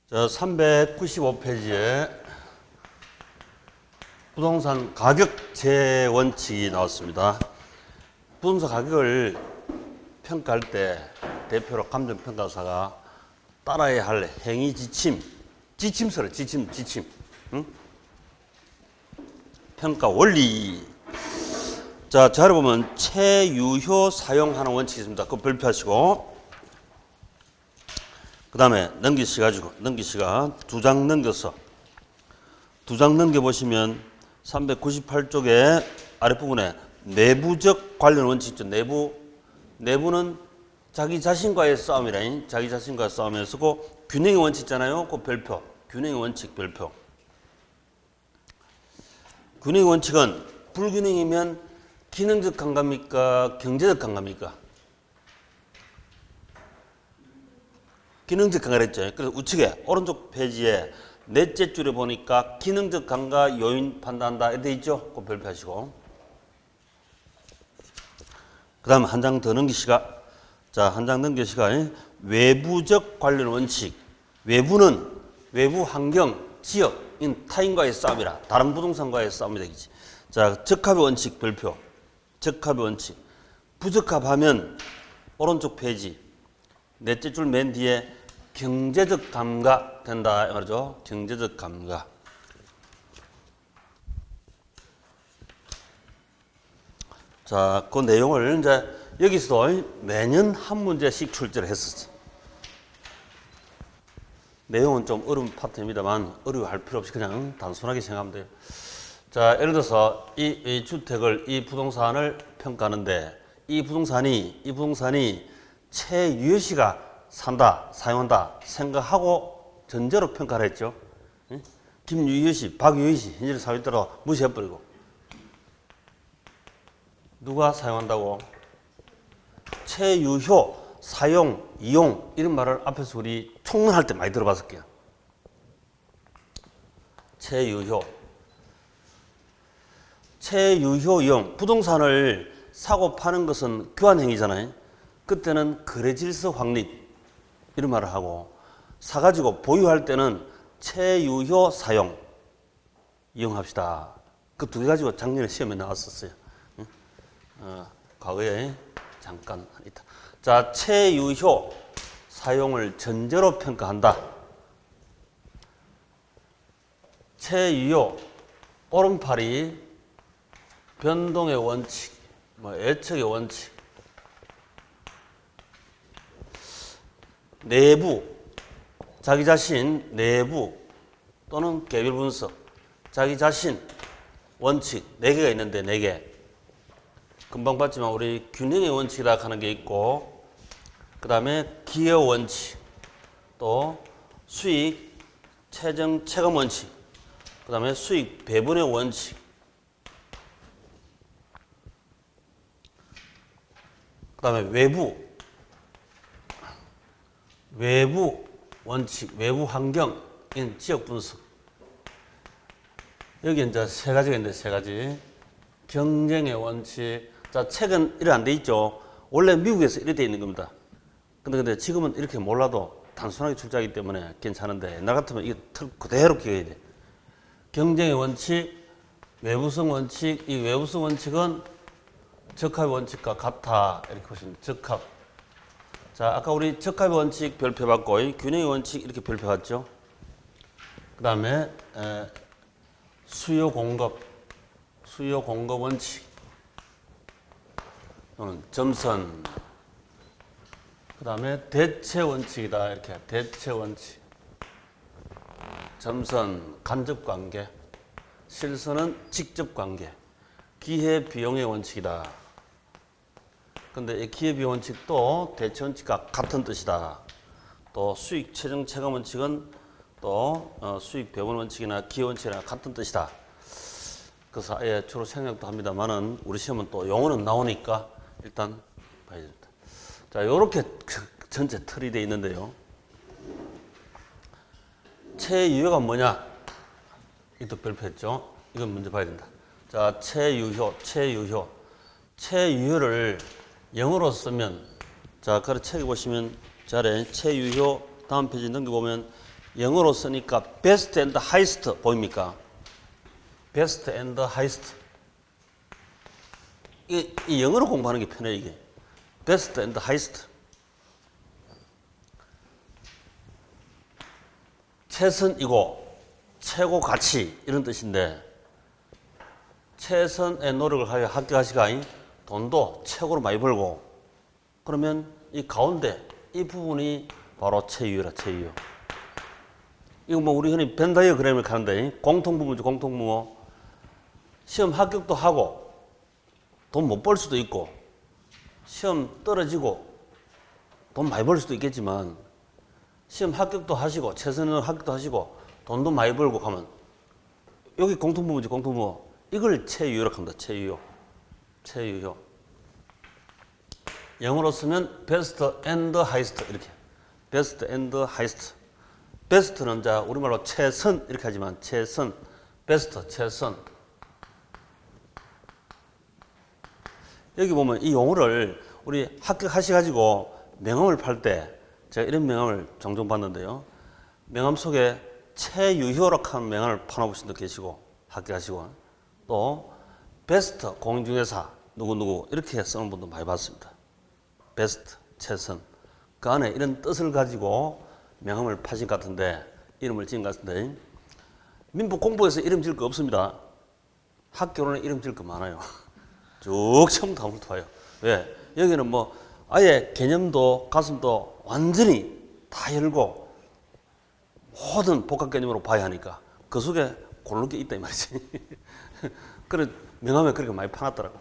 자, 395페이지에 부동산 가격 재원칙이 나왔습니다. 부동산 가격을 평가할 때 대표로 감정평가사가 따라야 할 행위 지침, 지침서를 지침. 응? 평가 원리. 자, 자료 보면 최유효 사용하는 원칙이 있습니다. 그거 별표하시고. 그 다음에 넘기시가 두 장 넘겨서 두 장 넘겨보시면 398쪽에 아랫부분에 내부적 관련 원칙 있죠. 내부는 자기 자신과의 싸움이라. 자기 자신과의 싸움에 쓰고 균형의 원칙 있잖아요. 그 별표. 균형의 원칙 별표. 균형의 원칙은 불균형이면 기능적 강감입니까? 경제적 강감입니까? 기능적 강가를 했죠. 그래서 우측에 오른쪽 페이지에 넷째 줄에 보니까 기능적 강가 요인 판단한다 이렇게 돼 있죠. 그 별표하시고. 그 다음 한 장 더 넘기시가. 자, 한 장 넘기시가 외부적 관련 원칙. 외부는 외부 환경, 지역인 타인과의 싸움이라. 다른 부동산과의 싸움이 되겠지. 자, 적합의 원칙 별표. 적합의 원칙. 부적합하면 오른쪽 페이지 넷째 줄 맨 뒤에 경제적 감가 된다 말이죠. 경제적 감가. 자, 그 내용을 이제 여기서도 매년 한 문제씩 출제를 했었지. 내용은 좀 어려운 파트입니다만 어려워할 필요 없이 그냥 단순하게 생각하면 돼요. 자, 예를 들어서 이 주택을, 이 부동산을 평가하는데 이 부동산이 최유효 씨가 산다, 사용한다 생각하고 전제로 평가를 했죠. 김유효 씨, 박유효 씨 현재를 사용했다고 무시해버리고 누가 사용한다고? 최유효, 사용, 이용 이런 말을 앞에서 우리 총론할 때 많이 들어봤을 거야. 최유효 이용. 부동산을 사고 파는 것은 교환행위잖아요. 그때는 거래질서 확립 이런 말을 하고 사가지고 보유할 때는 최유효 사용 이용합시다. 그 두 개 가지고 작년에 시험에 나왔었어요. 과거에 잠깐 있다. 자, 최유효 사용을 전제로 평가한다. 최유효 오른팔이 변동의 원칙, 예측의 원칙. 내부, 자기 자신, 내부 또는 개별 분석, 자기 자신 원칙 4개가 있는데 4개. 금방 봤지만 우리 균형의 원칙이라 하는 게 있고, 그 다음에 기여 원칙, 또 수익 최종 체감 원칙, 그 다음에 수익 배분의 원칙. 그 다음에 외부 원칙, 외부 환경인 지역 분석. 여기 이제 3가지가 있는데 3가지. 경쟁의 원칙. 자, 책은 이래 안 돼 있죠. 원래 미국에서 이래 돼 있는 겁니다. 근데 지금은 이렇게 몰라도 단순하게 출제하기 때문에 괜찮은데 옛날 같으면 이게 그대로 기억해야 돼. 경쟁의 원칙, 외부성 원칙. 이 외부성 원칙은 적합의 원칙과 같아. 이렇게 보시면 적합. 자, 아까 우리 적합의 원칙 별표 받고 균형의 원칙 이렇게 별표 받죠. 그 다음에 수요 공급 원칙 또는 점선. 그 다음에 대체 원칙이다. 이렇게 대체 원칙. 점선 간접 관계, 실선은 직접 관계. 기회 비용의 원칙이다. 근데 이 기회 비용 원칙도 대체 원칙과 같은 뜻이다. 또 수익 최종 체감 원칙은 또 수익 배분 원칙이나 기회 원칙이나 같은 뜻이다. 그래서 아예 주로 생략도 합니다만은 우리 시험은 또 용어는 나오니까 일단 봐야 됩니다. 자, 요렇게 전체 틀이 되어 있는데요. 최유효가 뭐냐? 이것도 별표했죠. 이건 먼저 봐야 된다. 자, 최유효를 영어로 쓰면, 자, 그 책에 보시면 잘해. 최유효 다음 페이지 넘겨보면 영어로 쓰니까 best and highest 보입니까? best and highest. 이 영어로 공부하는 게 편해, 이게. best and highest. 최선이고 최고 가치 이런 뜻인데, 최선의 노력을 하여 합격하시가 돈도 최고로 많이 벌고, 그러면 이 가운데 이 부분이 바로 최유효라, 최유효. 이거 뭐 우리 흔히 벤 다이어그램을 가는데 공통부모죠, 공통부모. 시험 합격도 하고 돈 못 벌 수도 있고, 시험 떨어지고 돈 많이 벌 수도 있겠지만, 시험 합격도 하시고 최선을 합격도 하시고 돈도 많이 벌고 하면 여기 공통부모죠, 공통부모. 이걸 최유효라고 합니다. 최유효. 최유효. 영어로 쓰면 best and highest 이렇게. best and highest. best는 자 우리말로 최선 이렇게 하지만 최선, best 최선. 여기 보면 이 용어를 우리 합격하셔가지고 명함을 팔 때 제가 이런 명함을 종종 봤는데요. 명함 속에 최유효라고 하는 명함을 파놓으신 분도 계시고, 합격하시고, 또 베스트 공인중개사 누구누구 이렇게 쓰는 분도 많이 봤습니다. 베스트 최선. 그 안에 이런 뜻을 가지고 명함을 파신 것 같은데, 이름을 지은 것 같은데, 민법 공부에서 이름 지을 거 없습니다. 학교로는 이름 지을 거 많아요. 쭉 처음부터 한부터 봐요. 왜? 여기는 뭐 아예 개념도 가슴도 완전히 다 열고 모든 복합 개념으로 봐야 하니까 그 속에 고를 게 있다 이 말이지. 그래 명함에 그렇게 많이 파놨더라고.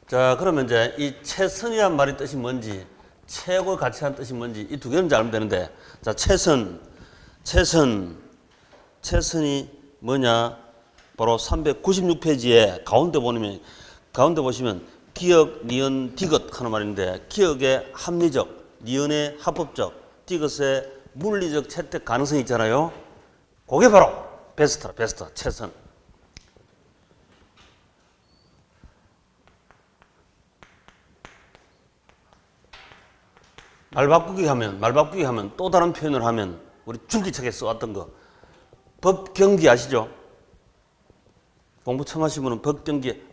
자, 그러면 이제 이 최선이란 말의 뜻이 뭔지, 최고의 가치란 뜻이 뭔지 이 두 개는 잘 알면 되는데, 자, 최선이 뭐냐? 바로 396페이지에 가운데 보시면 기역, 니은, 디귿 하는 말인데, 기역의 합리적, 니은의 합법적, 디귿의 물리적 채택 가능성이 있잖아요. 그게 바로 베스트라, 베스트, 최선. 말 바꾸기 하면 또 다른 표현을 하면 우리 줄기차게 써왔던 거. 법경기 아시죠? 공부 처음 하신 분은 법경기,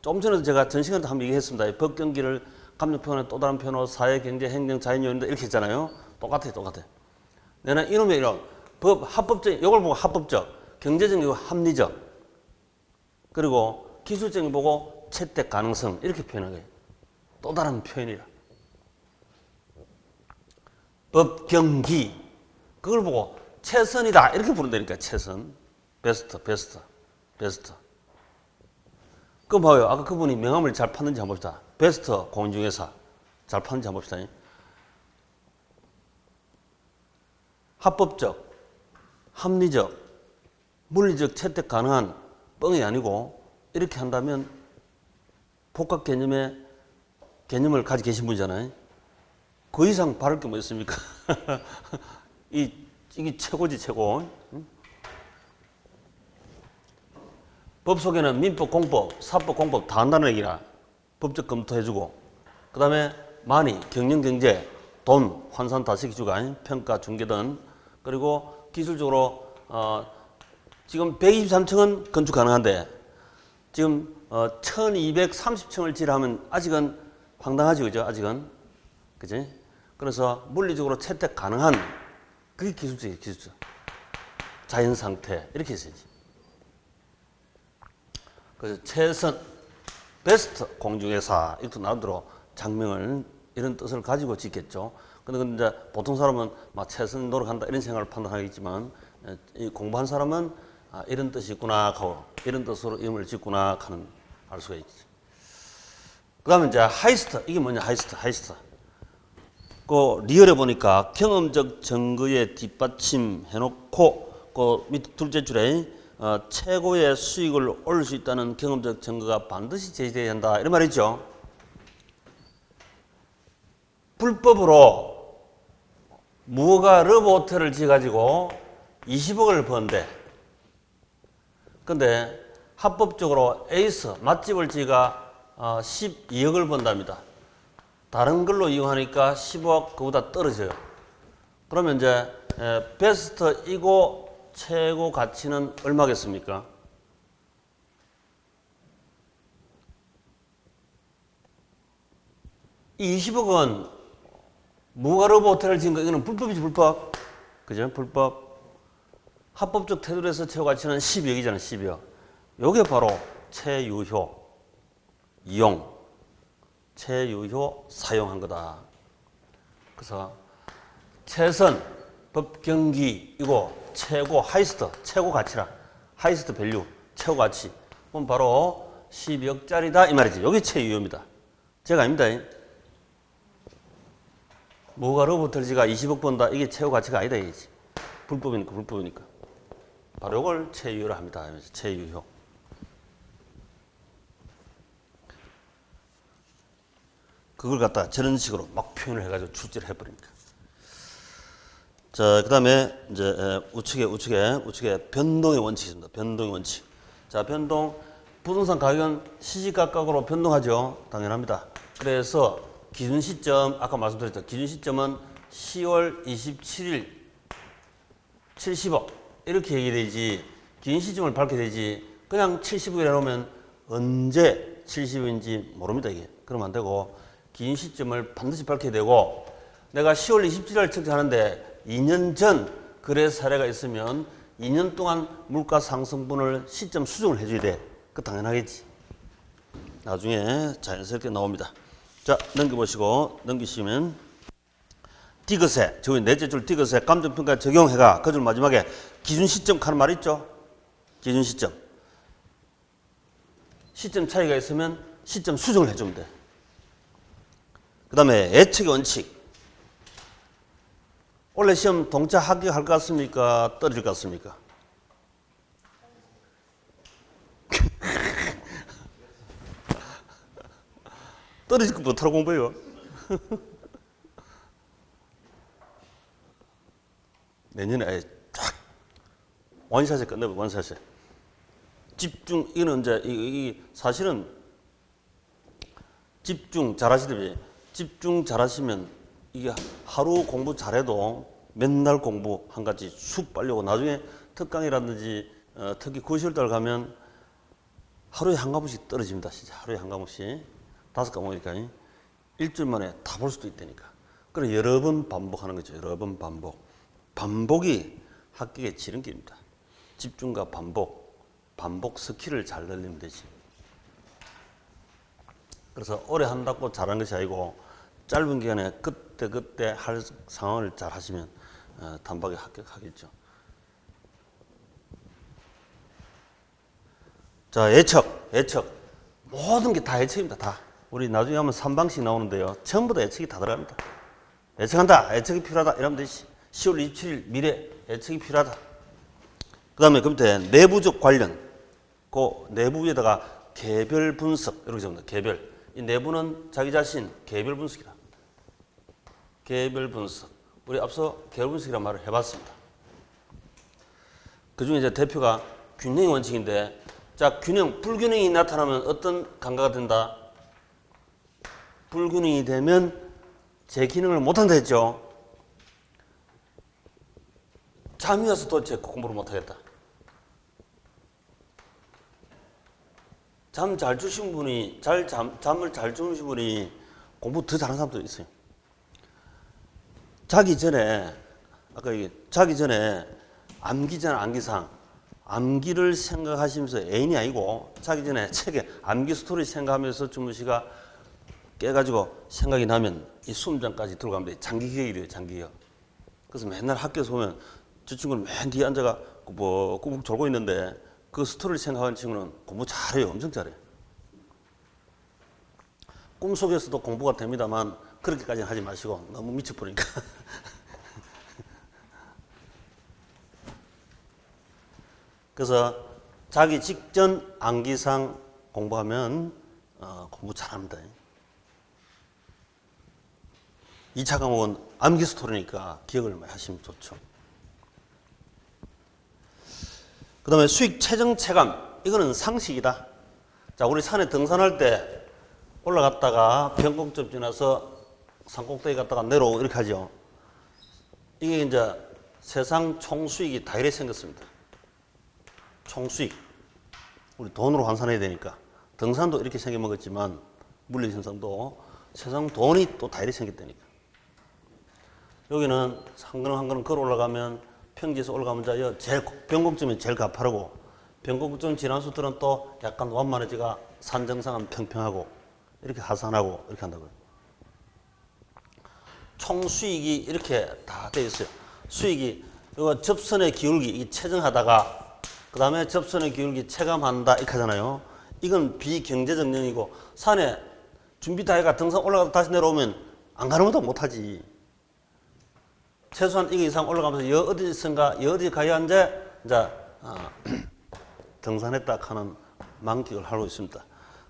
조금 전에도 제가 전 시간에 한번 얘기했습니다. 법경기를 감정표현에 또 다른 표현으로 사회, 경제, 행정, 자연요인들 이렇게 했잖아요. 똑같아요. 내는 이놈의 이런 합법적, 이걸 보고 합법적, 경제적이고 합리적, 그리고 기술적인 보고 채택 가능성 이렇게 표현한 거예요. 또 다른 표현이라. 법경기, 그걸 보고 최선이다 이렇게 부른다니까. 최선, 베스트. 그럼 봐요. 아까 그분이 명함을 잘 팠는지 한번 봅시다. 베스트 공인중개사 잘 팠는지 한번 봅시다. 합법적, 합리적, 물리적 채택 가능한 뻥이 아니고, 이렇게 한다면 복합 개념의 개념을 가지고 계신 분이잖아요. 그 이상 바랄 게 뭐 있습니까? 이게 최고지, 최고. 법 속에는 민법, 공법, 사법, 공법 다 한다는 얘기라 법적 검토해주고, 그 다음에 많이 경영, 경제, 돈, 환산 다 시켜주고, 평가, 중개 등, 그리고 기술적으로 지금 123층은 건축 가능한데 지금 1230층을 지으려면 아직은 황당하지, 그죠? 아직은. 그지? 그래서 물리적으로 채택 가능한, 그게 기술적이에요, 기술적. 자연 상태, 이렇게 있어야지. 그래서 최선, 베스트 공중회사 이렇게 나오도록 장명을 이런 뜻을 가지고 짓겠죠. 근데 이제 보통 사람은 막 최선 노력한다 이런 생각을 판단하겠지만, 이 공부한 사람은 이런 뜻이 있구나 하고 이런 뜻으로 이름을 짓구나 하는 알 수가 있지. 그다음에 이제 하이스트, 이게 뭐냐? 하이스트. 그 리얼에 보니까 경험적 증거에 뒷받침 해놓고 그 밑 둘째 줄에 최고의 수익을 올릴 수 있다는 경험적 증거가 반드시 제시되어야 한다 이런 말이죠. 불법으로 무허가 러브 호텔을 지어가지고 20억을 번대. 근데 합법적으로 에이스 맛집을 지어가 12억을 번답니다. 다른 걸로 이용하니까 15가 그보다 떨어져요. 그러면 이제 베스트이고 최고 가치는 얼마겠습니까? 이 20억은 무가로브 호텔을 지은 거 이거는 불법이지 불법. 그죠? 불법. 합법적 태도로 해서 최고 가치는 12억이잖아요. 12억. 요게 바로 최유효 이용, 최유효 사용한 거다. 그래서 최선, 법경기이고 최고, 하이스트, 최고 가치라. 하이스트 밸류, 최고 가치. 그럼 바로 12억짜리다 이 말이지. 요게 최유효입니다. 제가 아닙니다. 뭐가 로보텔지가 20억 번다. 이게 최고 가치가 아니다 이거지. 불법이니까 불법이니까. 바로 이걸 최유효로 합니다. 최유효. 그걸 갖다 저런 식으로 막 표현을 해가지고 출제를 해버리니까. 자, 그 다음에 이제 우측에 변동의 원칙이 있습니다. 변동의 원칙. 자, 변동. 부동산 가격은 시시각각으로 변동하죠. 당연합니다. 그래서 기준 시점, 아까 말씀드렸죠. 기준 시점은 10월 27일 70억. 이렇게 얘기되지. 기준 시점을 밝게 되지. 그냥 70억이라 해놓으면 언제 70억인지 모릅니다, 이게. 그러면 안 되고, 기준 시점을 반드시 밝혀야 되고, 내가 10월 27일 측정하는데 2년 전 거래 사례가 있으면 2년 동안 물가 상승분을 시점 수정을 해줘야 돼. 그거 당연하겠지. 나중에 자연스럽게 나옵니다. 자, 넘겨보시고, 넘기시면, 디귿에, 저기 넷째 줄 디귿에 감정평가 적용해가 그 줄 마지막에 기준 시점 하는 말 있죠? 기준 시점. 시점 차이가 있으면 시점 수정을 해주면 돼. 그 다음에 예측의 원칙. 원래 시험 동차 합격할 것 같습니까? 떨어질 것 같습니까? 떨어질 거 못하러 공부해요. 내년에 쫙 원샷에 끝내고 원샷에 집중. 이거는 이제 이 사실은 집중 잘하시더니 집중 잘하시면 이게 하루 공부 잘해도 맨날 공부 한 가지 쑥 빨려고 나중에 특강이라든지 특히 9월달 가면 하루에 한 과목씩 떨어집니다. 진짜 하루에 한 과목씩 5과목이니까 일주일 만에 다 볼 수도 있다니까. 그래 여러 번 반복하는 거죠. 여러 번 반복. 반복이 합격의 지름길입니다. 집중과 반복 스킬을 잘 늘리면 되지. 그래서 오래 한다고 잘하는 것이 아니고 짧은 기간에 그때 할 상황을 잘 하시면 단박에 합격하겠죠. 자, 예측. 모든 게 다 예측입니다. 다. 우리 나중에 하면 3방식 나오는데요. 전부 다 예측이 다 들어갑니다. 예측한다. 예측이 필요하다. 이러면 되지. 10월 27일 미래 예측이 필요하다. 그 다음에 그 밑에 내부적 관련. 그 내부 위에다가 개별 분석. 이렇게 적습니다. 개별. 이 내부는 자기 자신 개별 분석이다. 개별 분석. 우리 앞서 개별 분석이라는 말을 해봤습니다. 그 중에 이제 대표가 균형의 원칙인데, 자, 불균형이 나타나면 어떤 감가가 된다? 불균형이 되면 제 기능을 못한다 했죠. 잠이 와서 도대체 공부를 못하겠다. 잠을 잘 주신 분이, 잠을 잘 주무신 분이 공부 더 잘하는 사람도 있어요. 자기 전에 암기잖아, 암기상. 암기를 생각하시면서 애인이 아니고 자기 전에 책에 암기 스토리 생각하면서 주무시가 깨가지고 생각이 나면 이 수험장까지 들어가면 돼. 장기기억이래요, 장기기억. 그래서 맨날 학교에서 보면 저 친구는 맨 뒤에 앉아가 꾸벅꾸벅 졸고 있는데 그 스토리를 생각하는 친구는 공부 잘해요. 엄청 잘해. 꿈속에서도 공부가 됩니다만 그렇게까지는 하지 마시고 너무 미쳐버리니까. 그래서 자기 직전 암기상 공부하면 공부 잘합니다. 2차 과목은 암기 스토리니까 기억을 많이 하시면 좋죠. 그 다음에 수익 최정 체감. 이거는 상식이다. 자, 우리 산에 등산할 때 올라갔다가 변곡점 지나서 산꼭대기 갔다가 내려오고 이렇게 하죠. 이게 이제 세상 총수익이 다 이렇게 생겼습니다. 총수익. 우리 돈으로 환산해야 되니까. 등산도 이렇게 생겨먹었지만 물리 현상도 세상 돈이 또 다 이렇게 생겼다니까. 여기는 한 걸음 한 걸음 걸어 올라가면 평지에서 올라가면 제일 변곡점이 제일 가파르고 변곡점 지나수들은 또 약간 완만해지가 산 정상은 평평하고 이렇게 하산하고 이렇게 한다고요. 총 수익이 이렇게 다 되어 있어요. 수익이 이거 접선의 기울기 체정하다가 그 다음에 접선의 기울기 체감한다 이렇게 하잖아요. 이건 비경제적 영역이고 산에 준비 다 해가 등산 올라가다 다시 내려오면 안 가는 것도 못하지. 최소한 이거 이상 올라가면서 여 어디선가 여 어디 가야 이제 등산했다 하는 만끽을 하고 있습니다.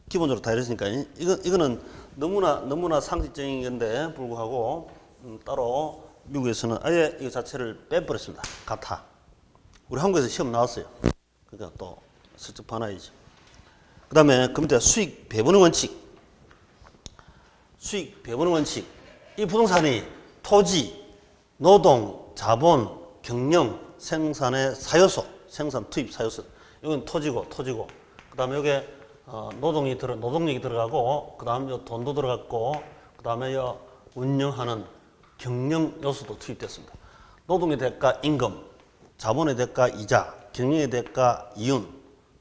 기본적으로 다 이랬으니까 이거는 너무나 상식적인 건데 불구하고 따로 미국에서는 아예 이거 자체를 빼버렸습니다. 같아. 우리 한국에서 시험 나왔어요. 그러니까 또 슬쩍 봐놔야지. 그 다음에 그 밑에 수익 배분의 원칙. 수익 배분의 원칙. 이 부동산이 토지, 노동, 자본, 경영, 생산의 사요소, 생산 투입 사요소. 이건 토지고. 그 다음에 여기에 노동력이 들어가고, 그 다음에 돈도 들어갔고, 그 다음에 운영하는 경영 요소도 투입됐습니다. 노동의 대가 임금, 자본의 대가 이자, 경영의 대가 이윤,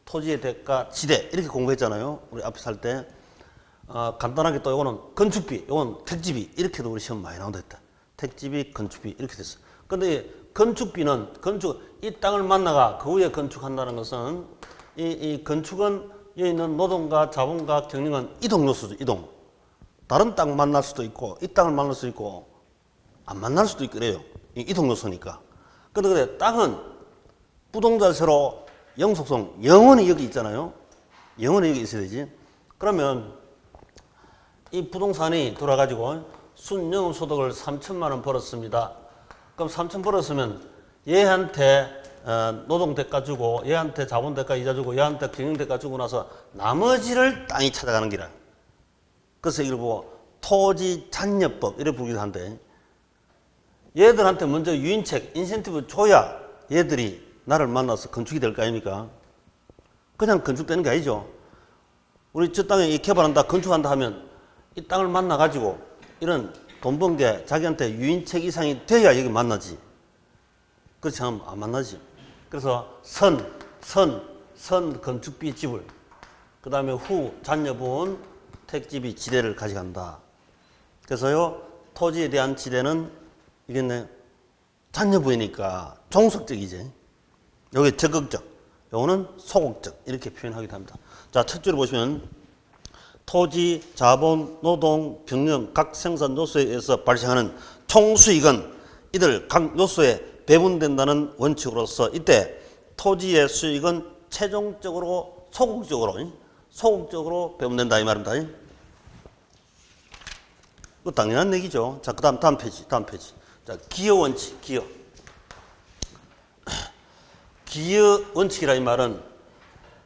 토지의 대가 지대 이렇게 공부했잖아요. 우리 앞에 살 때. 간단하게 또 이거는 건축비, 이건 택지비 이렇게도 우리 시험 많이 나온다 했다. 택지비, 건축비 이렇게 됐어. 근데 건축비는 이 땅을 만나가 그 위에 건축한다는 것은 이 건축은 여기 있는 노동과 자본과 경영은 이동 요소죠. 이동. 다른 땅 만날 수도 있고 이 땅을 만날 수도 있고 안 만날 수도 있고 그래요. 이동 요소니까. 근데 땅은 부동자세로 영속성, 영원히 여기 있잖아요. 영원히 여기 있어야 되지. 그러면 이 부동산이 돌아가지고 순영업소득을 3천만 원 벌었습니다. 그럼 3천 벌었으면 얘한테 노동대가 주고 얘한테 자본대가 이자 주고 얘한테 경영대가 주고 나서 나머지를 땅이 찾아가는 기라. 그래서 이걸 보고 토지잔여법 이렇게 부르기도 한데 얘들한테 먼저 유인책, 인센티브 줘야 얘들이 나를 만나서 건축이 될 거 아닙니까? 그냥 건축되는 게 아니죠. 우리 저 땅에 개발한다, 건축한다 하면 이 땅을 만나가지고 이런 돈 번 게 자기한테 유인책 이상이 돼야 여기 만나지. 그렇지 않으면 안 만나지. 그래서 선 건축비 지불. 그 다음에 후 잔여분 택지비 지대를 가져간다. 그래서요, 토지에 대한 지대는 이게 잔여부이니까 종속적이지. 여기 적극적, 요거는 소극적 이렇게 표현하기도 합니다. 자, 첫 줄을 보시면 토지, 자본, 노동, 경영 각 생산 요소에 의해서 발생하는 총수익은 이들 각 요소에 배분된다는 원칙으로서 이때 토지의 수익은 최종적으로 소극적으로 배분된다 이 말입니다. 이거 당연한 얘기죠. 자, 그다음 다음 페이지. 자, 기여 원칙, 기여 원칙이라 이 말은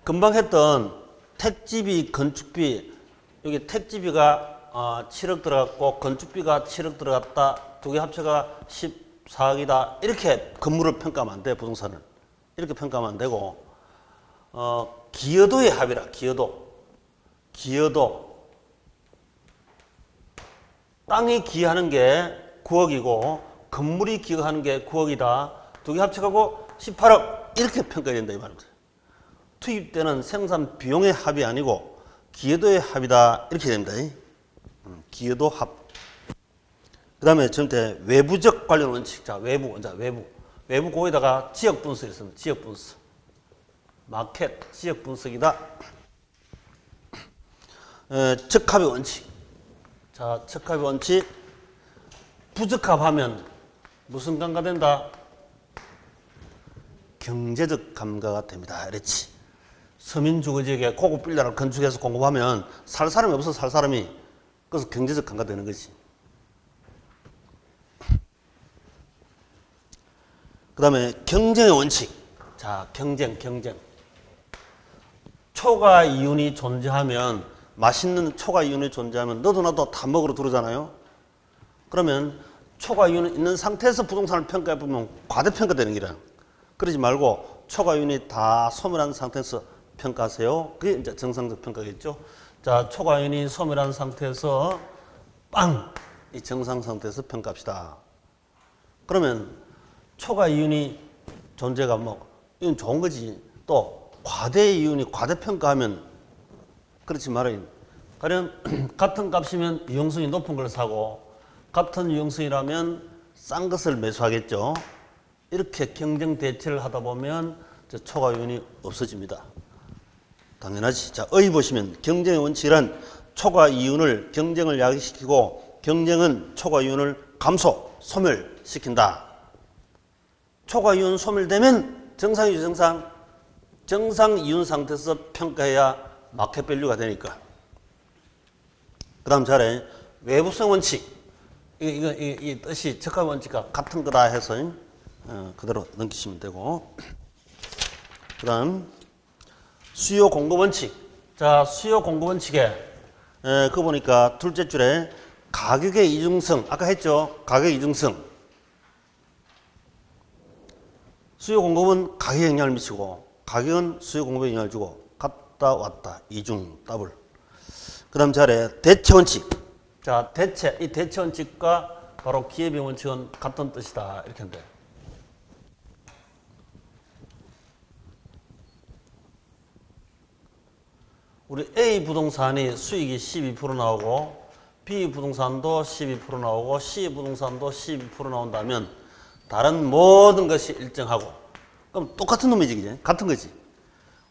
금방 했던 택지비, 건축비, 여기 택지비가 7억 들어갔고 건축비가 7억 들어갔다. 두 개 합쳐가 14억이다. 이렇게 건물을 평가하면 안 돼, 부동산을. 이렇게 평가하면 안 되고 기여도의 합이라. 기여도. 땅이 기여하는 게 9억이고 건물이 기여하는 게 9억이다. 두 개 합쳐가고 18억. 이렇게 평가해야 된다 이 말입니다. 투입되는 생산 비용의 합이 아니고 기여도의 합이다 이렇게 됩니다. 기여도 합. 그 다음에 전체 외부적 관련 원칙. 자, 외부 거기다가 지역 분석이 있습니다. 지역 분석. 마켓 지역 분석이다. 적합의 원칙. 자, 적합의 원칙. 부적합하면 무슨 감가 된다? 경제적 감가가 됩니다. 그렇지. 서민주거지역에 고급 빌라를 건축해서 공급하면 살 사람이 없어, 살 사람이. 그래서 경제적 감가 되는 거지. 그 다음에 경쟁의 원칙. 자, 경쟁. 초과 이윤이 존재하면, 맛있는 초과 이윤이 존재하면 너도 나도 다 먹으러 들어오잖아요. 그러면 초과이윤이 있는 상태에서 부동산을 평가해보면 과대평가되는 기라. 그러지 말고 초과이윤이 다 소멸한 상태에서 평가하세요. 그게 이제 정상적 평가겠죠. 자, 초과이윤이 소멸한 상태에서 빵! 이 정상 상태에서 평가합시다. 그러면 초과이윤이 존재가 뭐 이건 좋은 거지. 또 과대이윤이 과대평가하면 그렇지 말아요. 가령 같은 값이면 유용성이 높은 걸 사고 같은 유용성이라면 싼 것을 매수하겠죠. 이렇게 경쟁 대치를 하다 보면 초과이윤이 없어집니다. 당연하지. 자, 의 보시면 경쟁의 원칙이란 초과이윤을 경쟁을 야기시키고 경쟁은 초과이윤을 감소, 소멸시킨다. 초과이윤 소멸되면 정상이죠, 정상. 정상 이윤 상태에서 평가해야 마켓 밸류가 되니까. 그 다음 잘해. 외부성 원칙. 이 뜻이 적합 원칙과 같은 거다 해서 그대로 넘기시면 되고. 그 다음 수요 공급 원칙. 자, 수요 공급 원칙에 그거 보니까 둘째 줄에 가격의 이중성. 아까 했죠. 가격 이중성. 수요 공급은 가격에 영향을 미치고 가격은 수요 공급에 영향을 주고 갔다 왔다. 이중 더블. 그 다음 잘해. 대체 원칙. 자, 대체. 이 대체 원칙과 바로 기회비용 원칙은 같은 뜻이다. 이렇게 하면 돼. 우리 A 부동산이 수익이 12% 나오고 B 부동산도 12% 나오고 C 부동산도 12% 나온다면 다른 모든 것이 일정하고 그럼 똑같은 놈이지, 그지? 같은 거지.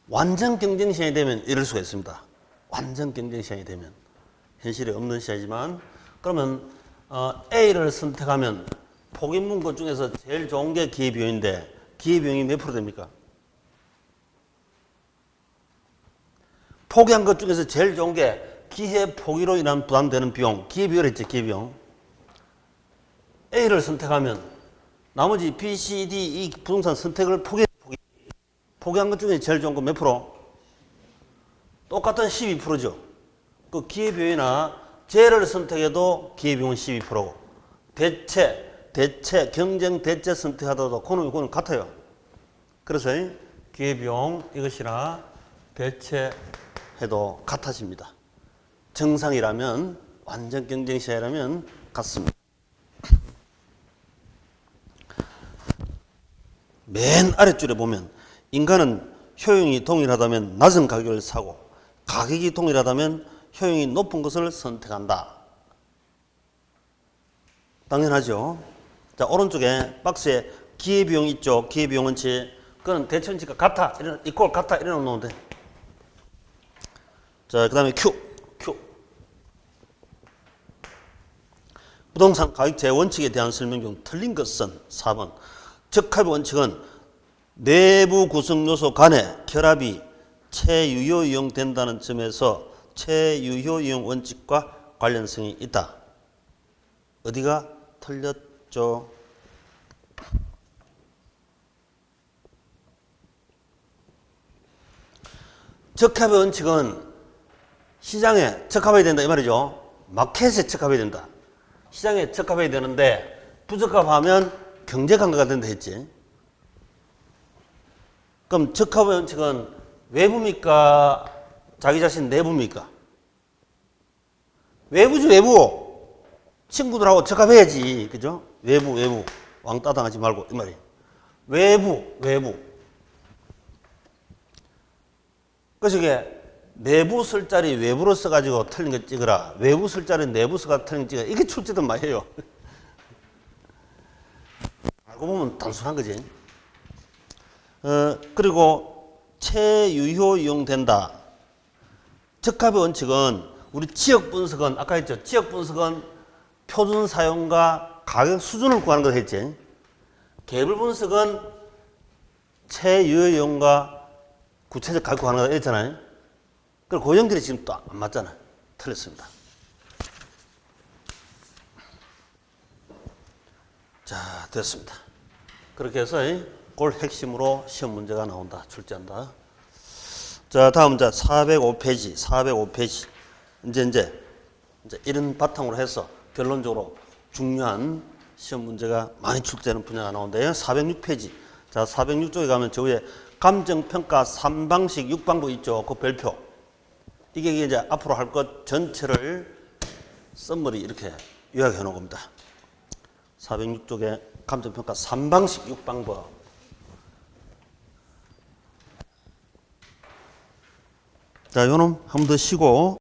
완전 경쟁 시장이 되면 이럴 수가 있습니다. 완전 경쟁 시장이 되면 현실에 없는 시장이지만 그러면 A를 선택하면 포기문 것 중에서 제일 좋은 게 기회비용인데 기회비용이 몇 프로 됩니까? 포기한 것 중에서 제일 좋은 게 기회 포기로 인한 부담되는 비용, 기회비용을 했지, 기회비용. A를 선택하면 나머지 B, C, D 이 부동산 선택을 포기한 것 중에 제일 좋은 건 몇 프로? 똑같은 12%죠. 그 기회비용이나 재를 선택해도 기회비용은 12%고 대체, 경쟁 대체 선택하더라도 그거는 같아요. 그래서 기회비용 이것이나 대체해도 같아집니다. 정상이라면 완전 경쟁 시장이라면 같습니다. 맨 아랫줄에 보면 인간은 효용이 동일하다면 낮은 가격을 사고 가격이 동일하다면 효용이 높은 것을 선택한다. 당연하죠. 자, 오른쪽에 박스에 기회비용 있죠. 기회비용 원칙. 그건 대체원칙과 같아. 이꼴 같아. 이래 놓으면 돼. 자, 그 다음에 Q. 부동산 가격제 원칙에 대한 설명 중 틀린 것은 4번. 적합의 원칙은 내부 구성 요소 간의 결합이 최유효 이용된다는 점에서 최유효 이용 원칙과 관련성이 있다. 어디가 틀렸죠? 적합의 원칙은 시장에 적합해야 된다 이 말이죠. 마켓에 적합해야 된다. 시장에 적합해야 되는데 부적합하면 경제 강화가 된다 했지. 그럼 적합의 원칙은 외부입니까? 자기 자신 내부입니까? 외부지, 외부. 친구들하고 적합해야지. 그죠? 외부. 왕따 당하지 말고, 이 말이에요. 외부. 그래서 이게 내부 쓸 자리 외부로 써가지고 틀린 거 찍으라. 외부 쓸 자리 내부 써가 틀린 거 찍으라. 이게 출제된 말이에요. 알고 보면 단순한 거지. 그리고 최유효 이용된다. 적합의 원칙은 우리 지역 분석은 아까 했죠. 지역 분석은 표준 사용과 가격 수준을 구하는 걸 했지. 개별 분석은 최유효 이용과 구체적 가격 구하는 걸 했잖아요. 그리고 고정들이 지금 또 안 맞잖아요. 틀렸습니다. 자, 됐습니다. 그렇게 해서 그걸 핵심으로 시험 문제가 나온다. 출제한다. 자, 다음 자 405페이지. 이제 이런 바탕으로 해서 결론적으로 중요한 시험 문제가 많이 출제되는 분야가 나오는데요. 406페이지. 자, 406쪽에 가면 저 위에 감정평가 3방식 6방법 있죠. 그 별표. 이게 이제 앞으로 할 것 전체를 썸머리 이렇게 요약해 놓은 겁니다. 406쪽에 감정평가 3방식 6방법. 자, 요놈 한 번 더 쉬고